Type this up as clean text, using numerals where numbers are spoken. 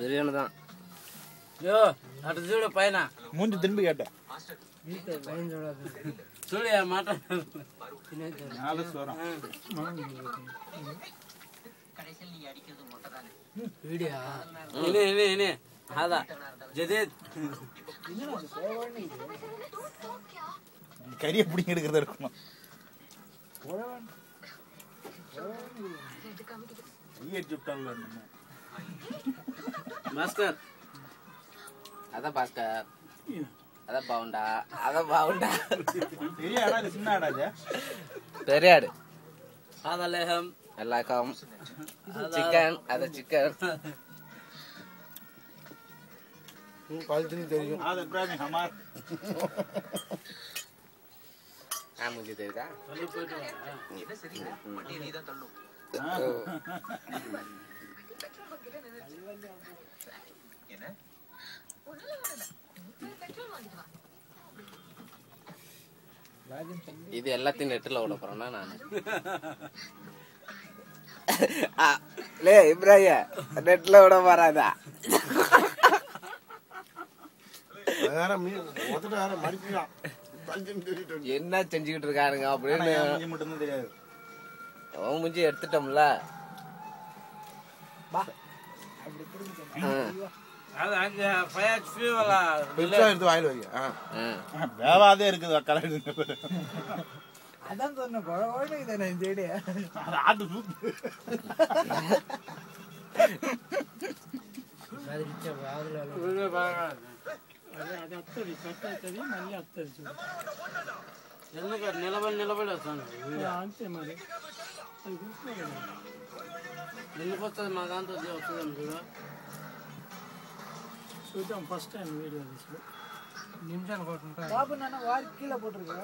బిర్యానీ தான் యో అటు చూడు పైన ముందు తిండి కేట చూడు ఆ మాట هذا جديد கறி எப்படி எடுக்கிறதா இருக்கணும் భాస్కర్ అదా భాస్కర్ అదా బాగుండా பெரிய ஆடா இது சின்ன ஆடா இது பெரியாடு هذا لهم எல்லாக்கம் சிக்கன் அது சிக்கன் क्वालिटी தெரியும் அது இப்ராஹிம் ஹமார் मुझे देगा என்ன சரி வண்டியை நீ தான் தள்ளும் என்ன இது எல்லாத்தையும் நெட்ல விட போறேன்னா நான் லே இப்ராஹிம் நெட்ல விட போறாதா வேற மீன் மொத்தம் வேற மடிக்கிறான் என்ன செஞ்சுக்கிட்டு இருக்காருங்க அப்படின்னு மட்டும் தான் தெரியாது அவன் முஞ்சி எடுத்துட்டோம்ல هذا عندي فياج فيه ولا பெருசா எடுத்து வாயில வைங்க வேவாதே இருக்குது கலர் அதான் சொன்ன குழந்தை இதை நான் தேடி ஆட்டு சூப்பு అది అత్తది కట్ అవుతుంది మళ్ళీ అత్తది చూడు ఎందుకు నిలబడి వస్తాను అంతే మరి అది చూసుకోలేదు ఎందుకు వస్తుంది మా దాంతో వస్తుంది చూడ చూద్దాం ఫస్ట్ టైం వీడియో తీసుకో నిమిషాలు కొట్టుకుంటా బాబు నాన్న వారికి కీழே போட்டுருக்க